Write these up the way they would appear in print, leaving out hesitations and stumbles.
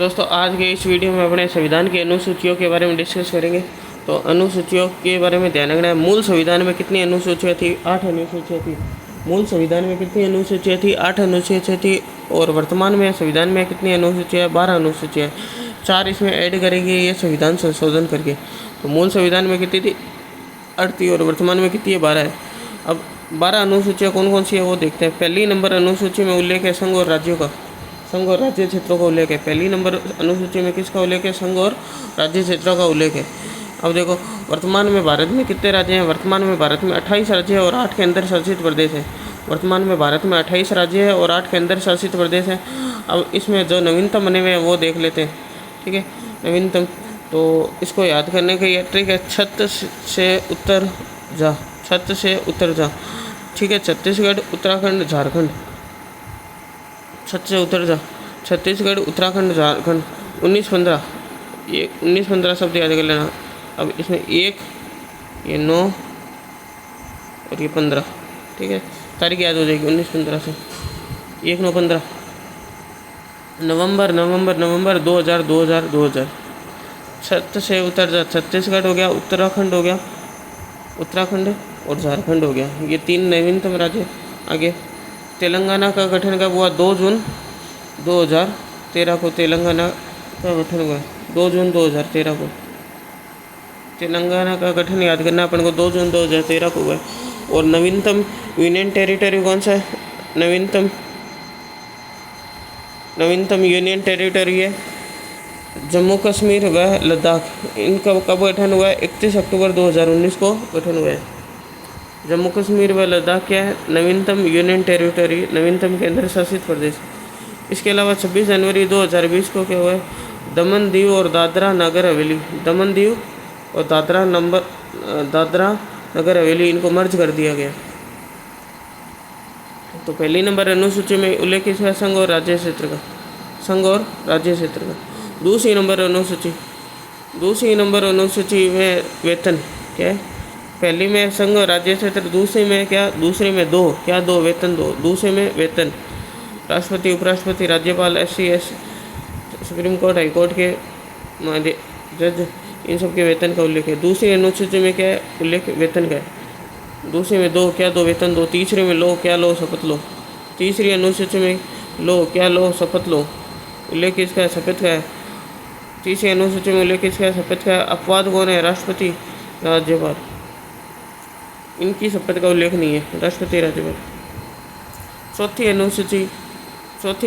दोस्तों आज के इस वीडियो में अपने संविधान की अनुसूचियों के बारे में डिस्कस करेंगे। तो अनुसूचियों के बारे में ध्यान रखना है। मूल संविधान में कितनी अनुसूचियाँ थी? 8 अनुसूचियाँ थी। मूल संविधान में कितनी अनुसूचियाँ थी? 8 अनुसूचियाँ थी। और वर्तमान में संविधान में कितनी अनुसूचियाँ? 12 अनुसूचियाँ। 4 इसमें ऐड करेंगे ये संविधान संशोधन करके। तो मूल संविधान में कितनी थी? 8 थी और वर्तमान में कितनी है? 12 है। अब 12 अनुसूचियाँ कौन कौन सी है वो देखते हैं। पहली नंबर अनुसूची में उल्लेख है संघ और राज्यों का, संघ और राज्य क्षेत्रों का उल्लेख है। पहली नंबर अनुसूची में किसका उल्लेख है? संघ और राज्य क्षेत्रों का उल्लेख है। अब देखो वर्तमान में भारत में कितने राज्य हैं? वर्तमान में भारत में 28 राज्य है और 8 केंद्र शासित प्रदेश है। वर्तमान में भारत में 28 राज्य है और 8 केंद्र शासित प्रदेश है। अब इसमें जो नवीनतम बने हुए हैं वो देख लेते हैं। ठीक है, नवीनतम तो इसको याद करने का ये ट्रिक है, छत से उत्तर जा, छत से उत्तर जा। ठीक है, छत्तीसगढ़, उत्तराखंड, झारखंड, छत से उतर जा, छत्तीसगढ़, उत्तराखंड, झारखंड। 19-15 ये 19-15 शब्द याद कर लेना। अब इसमें 1, ये 9 और ये 15। ठीक है, तारीख याद हो जाएगी 19-15 से। 1-9-15 नवंबर 2000। छत से उतर जा, छत्तीसगढ़ हो गया, उत्तराखंड हो गया, उत्तराखंड और झारखंड हो गया। ये 3 नवीनतम राज्य। आगे तेलंगाना का गठन कब हुआ? 2 जून 2013 को तेलंगाना का गठन हुआ। 2 जून 2013 को तेलंगाना का गठन याद करना अपन को, 2 जून 2013 को हुआ। और नवीनतम यूनियन टेरिटरी कौन सा है? नवीनतम यूनियन टेरिटरी है जम्मू कश्मीर व लद्दाख। इनका कब गठन हुआ है? 31 अक्टूबर 2019 को गठन हुआ है। जम्मू कश्मीर व लद्दाख क्या है? नवीनतम यूनियन टेरिटरी, नवीनतम केंद्र शासित प्रदेश। इसके अलावा 26 जनवरी 2020 को क्या हुआ है? दमन दीव और दादरा नगर हवेली, दमन दीव और दादरा नगर हवेली इनको मर्ज कर दिया गया। तो पहली नंबर अनुसूची में उल्लेख है संघ और राज्य क्षेत्र का, संघ और राज्य क्षेत्र का। दूसरी नंबर अनुसूची में वेतन क्या है? पहली में संघ और राज्य क्षेत्र, दूसरी में क्या? दूसरी में 2 क्या? 2 वेतन 2। दूसरे में वेतन राष्ट्रपति, उपराष्ट्रपति, राज्यपाल, SC, supreme court, high court के जज, इन सब के वेतन का उल्लेख है। दूसरी अनुसूची में क्या है? उल्लेख वेतन का है। दूसरे में 2 क्या? 2 वेतन 2। तीसरे में लो क्या? लो शपथ लो। तीसरी अनुसूची में लो क्या? लो शपथ लो। उल्लेख किसका है? शपथ का है। तीसरी अनुसूची में उल्लेख किसका है? शपथ का है। अपवाद कौन है? राष्ट्रपति, राज्यपाल, इनकी शपथ का उल्लेख नहीं है, राष्ट्रपति, राज्यपाल। चौथी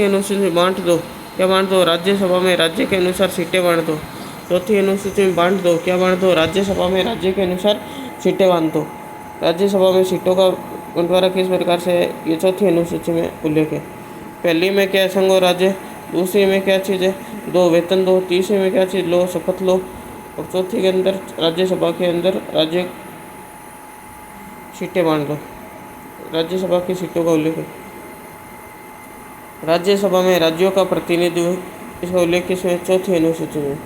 अनुसूची बांट दो क्या? बांट दो राज्यसभा में राज्य के अनुसार सीटें बांट दो। चौथी अनुसूची में बांट दो क्या? बांट दो राज्यसभा में राज्य के अनुसार सीटें बांट दो। राज्यसभा में सीटों का बंटवारा किस प्रकार से है? ये चौथी अनुसूची में उल्लेख है। पहली में क्या है? संघ और राज्य। दूसरी में क्या चीज़ है? 2 वेतन 2। तीसरी में क्या चीज़? लो शपथ लो। और चौथी के अंदर राज्यसभा के अंदर राज्य सीटें बांट दो। राज्यसभा की सीटों का उल्लेख है। राज्यसभा में राज्यों का प्रतिनिधित्व, इसका उल्लेख किसमें? चौथी अनुसूची में।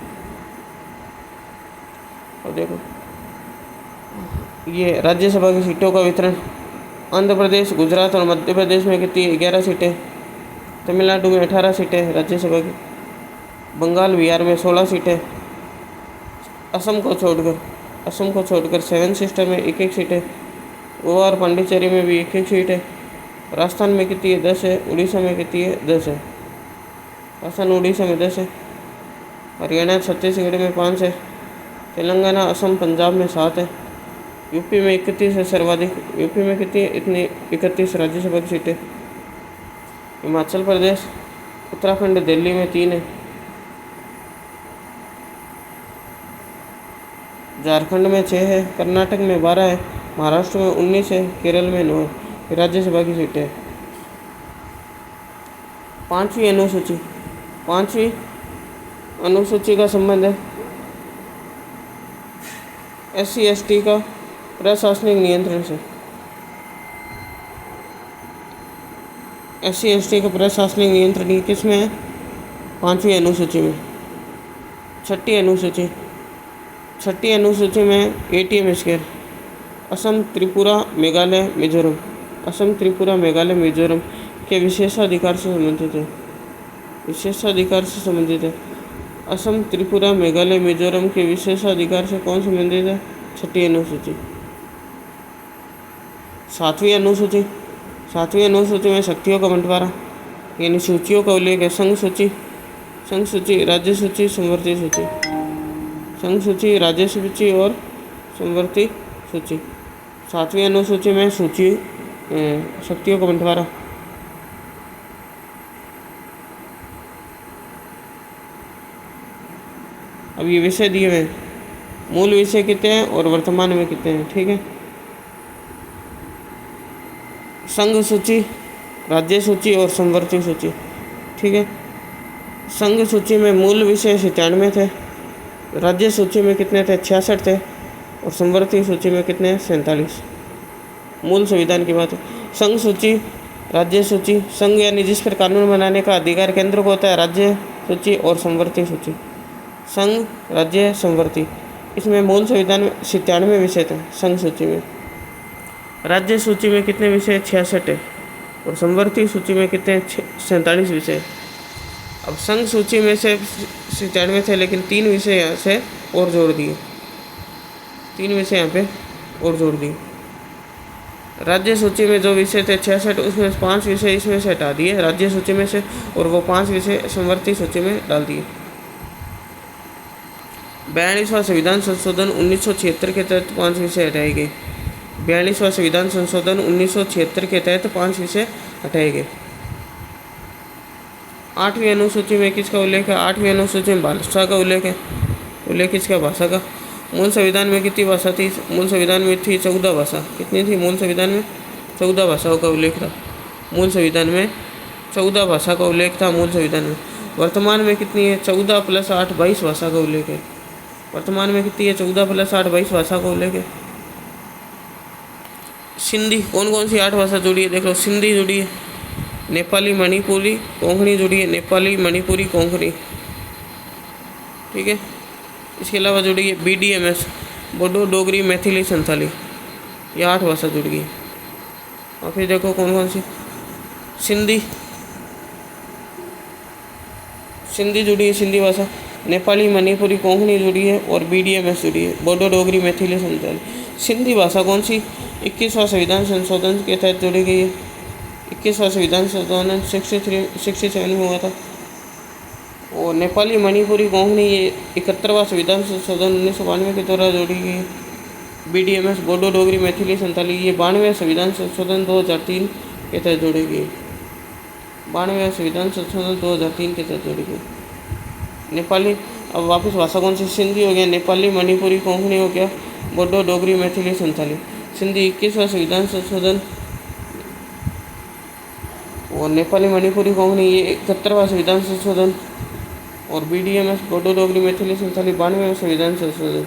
और देखो ये राज्यसभा की सीटों का वितरण। आंध्र प्रदेश, गुजरात और मध्य प्रदेश में कितनी? 11 सीटें। तमिलनाडु में 18 सीटें राज्यसभा की। बंगाल, बिहार में 16 सीटें। असम को छोड़कर 7 सिस्टर में 1-1 सीटें। गोवा और पांडिचेरी में भी 1-1 सीट है। राजस्थान में कितनी है? 10 है। उड़ीसा में कितनी है? 10 है। राजस्थान उड़ीसा में 10 है। हरियाणा, छत्तीसगढ़ में 5 है। तेलंगाना, असम, पंजाब में 7 है। यूपी में 31 है सर्वाधिक। यूपी में कितनी है? इतनी 31 राज्यसभा की सीटें। हिमाचल प्रदेश, उत्तराखंड, दिल्ली में 3 है। झारखंड में 6 है। कर्नाटक में 12 है। महाराष्ट्र में 19 है। केरल में 9 है राज्यसभा की सीटें। पांचवी अनुसूची का संबंध है SC/ST का प्रशासनिक नियंत्रण से। SC/ST का प्रशासनिक नियंत्रण किसमें है? 5वीं अनुसूची में। छठी अनुसूची में ATM स्केल, असम, त्रिपुरा, मेघालय, मिजोरम के विशेषाधिकार से संबंधित है। असम, त्रिपुरा, मेघालय, मिजोरम के विशेषाधिकार से कौन संबंधित है? छठी अनुसूची। सातवीं अनुसूची। सातवीं अनुसूची में शक्तियों का बंटवारा यानी सूचियों का उल्लेख है। संघ सूची, संघ सूची, राज्य सूची, समवर्ती सूची। संघ सूची, राज्य सूची और समवर्ती सूची। सातवीं अनुसूची में सूची शक्तियों का बंटवारा। अब ये विषय दिए हुए हैं, मूल विषय कितने हैं और वर्तमान में कितने हैं, ठीक है। संघ सूची, राज्य सूची और समवर्ती सूची, ठीक है। संघ सूची में मूल विषय 97 थे, राज्य सूची में कितने थे? 66 थे, और समवर्ती सूची में कितने हैं? 47। मूल संविधान की बात है। संघ सूची, राज्य सूची, संघ यानी जिस पर कानून बनाने का अधिकार केंद्र को होता है, राज्य सूची और समवर्ती सूची। संघ, राज्य, समवर्ती, इसमें मूल संविधान में 97 विषय थे। संघ सूची में, राज्य सूची में कितने विषय? 66 है, और समवर्ती सूची में कितने? 47 विषय। अब संघ सूची में से 97 थे, लेकिन 3 विषय यहाँ से और जोड़ दिए, 3 विषय यहाँ पे और जोड़ दिए। राज्य सूची में जो विषय थे 66, उसमें 5 विषय इसमें से हटा दिए राज्य सूची में से, और वो 5 विषय समवर्ती सूची में डाल दिए। 42वां संविधान संशोधन 1976 के तहत 5 विषय हटाए गए। 42वां संविधान संशोधन 1976 के तहत 5 विषय हटाए गए। 8वीं अनुसूची में किसका उल्लेख है? 8वीं अनुसूची में भाषा का उल्लेख है। उल्लेख किसका? भाषा का। मूल संविधान में कितनी भाषा थी? मूल संविधान में थी 14 भाषा। कितनी थी मूल संविधान में? 14 भाषाओं का उल्लेख था मूल संविधान में। 14 भाषा का उल्लेख था मूल संविधान में। वर्तमान में कितनी है? 14 + 8 22 भाषा का उल्लेख है। वर्तमान में कितनी है? 14 + 8 22 भाषा का उल्लेख है। सिंधी, कौन कौन सी 8 भाषा जुड़ी है? देख लो, सिंधी जुड़ी है, नेपाली, मणिपुरी, कोंकणी जुड़ी है, नेपाली, मणिपुरी, कोंकणी, ठीक है। इसके अलावा जुड़ी है BDMS, बोडो, डोगरी, मैथिली, संथाली, ये 8 भाषा जुड़ गई। और फिर देखो कौन कौन सी। सिंधी, सिंधी जुड़ी है, सिंधी भाषा। नेपाली, मणिपुरी, कोंकणी जुड़ी है, और BDMS जुड़ी है, बोडो, डोगरी, मैथिली, संथाली। सिंधी भाषा कौन सी? 21वां संविधान संशोधन के तहत जुड़ी गई है। 21वां संविधान संशोधन 67 में हुआ था। और नेपाली, मणिपुरी, कोंकणी ये 71वां संविधान संशोधन 1992 के द्वारा जोड़ी गई। BDMS, बोडो, डोगरी, मैथिली, संथाली ये 92वें संविधान संशोधन 2003 के तहत जोड़ी गई। 92वें संविधान संशोधन 2003 के तहत जोड़ी गई। नेपाली, अब वापस भाषा कौन सी? सिंधी हो गया, नेपाली, मणिपुरी, कोंकणी हो गया, बोडो, डोगरी, मैथिली, संथाली। सिंधी 21वां संविधान संशोधन, और नेपाली, मणिपुरी, कोंकणी ये 71वां संविधान संशोधन, और BDMS, बोडो, डोगरी, मैथिली, संथाली 92वें संविधान संशोधन।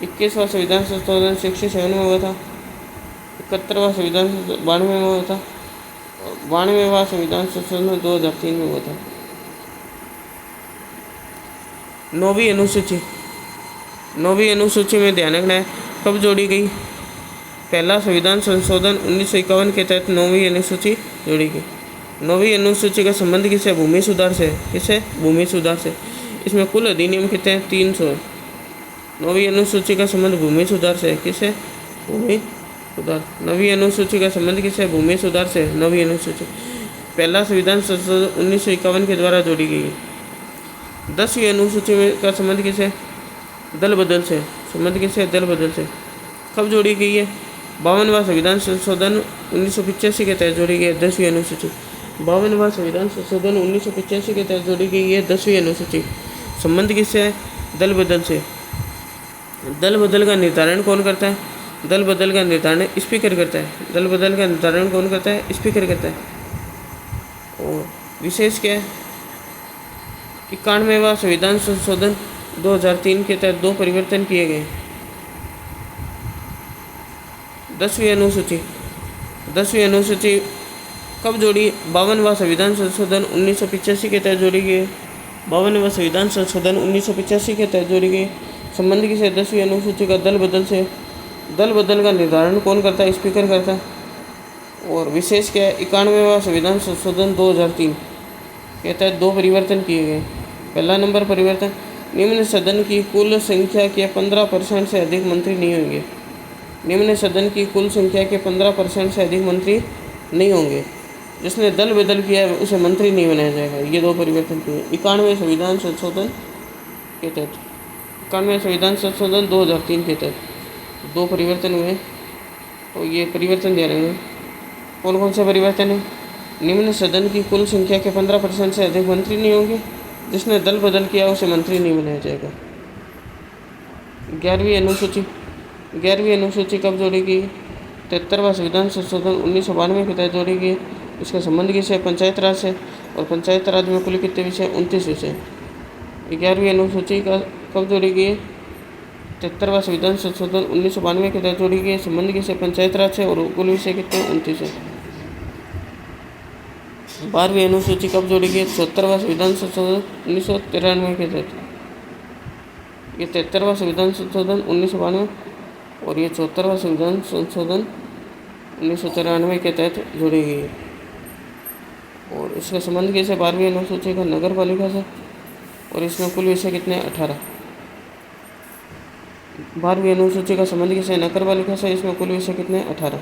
21वां संविधान संशोधन 67 में हुआ था। 71वां संविधान 92 में हुआ था। 92वां संविधान संशोधन 2003 में हुआ था। 9वीं अनुसूची, 9वीं अनुसूची में ध्यान रखना है कब जोड़ी गई? पहला संविधान संशोधन 1951 के तहत 9वीं अनुसूची जोड़ी गई। 9वीं अनुसूची का संबंध किससे? भूमि सुधार से। किससे? भूमि सुधार से। इसमें कुल अधिनियम कितने हैं? 300। 9वीं अनुसूची का संबंध भूमि सुधार से। किससे? भूमि सुधार। 9वीं अनुसूची का संबंध किससे? भूमि सुधार से। 9वीं अनुसूची पहला संविधान संशोधन 1951 के द्वारा जोड़ी गई है। 10वीं अनुसूची में का संबंध किससे? दल बदल से। संबंध किससे? दल बदल से। कब जोड़ी गई है? 52वां संविधान संशोधन 1985 के तहत जोड़ी गई है 10वीं अनुसूची। 52वां संविधान संशोधन 1985 के तहत जोड़ी गई है 10वीं अनुसूची। संबंध किससे है? दल बदल से। दल बदल का निर्धारण कौन करता है? दल बदल का निर्धारण स्पीकर करता है। दल बदल का निर्धारण कौन करता है? स्पीकर करता है। और विशेष क्या है? 91वां संविधान संशोधन 2003 के तहत 2 परिवर्तन किए गए। 10वीं अनुसूची, 10वीं अनुसूची कब जोड़ी? 52वां संविधान संशोधन 1985 के तहत जोड़ी गई। 52वां संविधान संशोधन 1985 के तहत जोड़ी गई। संबंध किसे? 10वीं अनुसूची का दल बदल से। दल बदल का निर्धारण कौन करता है? स्पीकर करता है। और विशेष क्या है? 91वां संविधान संशोधन 2003 के तहत 2 परिवर्तन किए गए। पहला नंबर परिवर्तन, निम्न सदन की कुल संख्या के 15% से अधिक मंत्री नहीं होंगे। निम्न सदन की कुल संख्या के 15% से अधिक मंत्री नहीं होंगे। जिसने दल बदल किया है उसे मंत्री नहीं बनाया जाएगा। ये दो परिवर्तन किए। 91वें संविधान संशोधन के तहत, 91वें संविधान संशोधन 2003 के तहत दो परिवर्तन हुए। तो ये परिवर्तन दे रहे हैं। कौन कौन से परिवर्तन है? निम्न सदन की कुल संख्या के 15% से अधिक मंत्री नहीं होंगे। जिसने दल बदल किया उसे मंत्री नहीं बनाया जाएगा। 11वीं अनुसूची, 11वीं अनुसूची कब जोड़ी गई? 73वां संविधान संशोधन 1992 के तहत जोड़ी गई। इसका संबंध किससे? पंचायत राज से। और पंचायत राज में कुल कितने विषय? 29 विषय। 11वीं अनुसूची का कब जोड़ी गई? 73वां संविधान संशोधन 1992 के तहत जोड़ी गई। संबंध किससे? पंचायत राज से। और कुल विषय कितने? 29 है। 12वीं अनुसूची कब जोड़ी गई? 74वां संविधान संशोधन 1993 के तहत। ये 73वां संविधान संशोधन 1992 और ये 74वां संविधान संशोधन 1993 के तहत जोड़ी गई है। और इसका संबंध कैसे? 12वीं अनुसूची का नगर पालिका से। और इसमें कुल विषय कितने? 18। 12वीं अनुसूची का संबंध कैसे? नगर पालिका से। इसमें कुल विषय कितने? 18।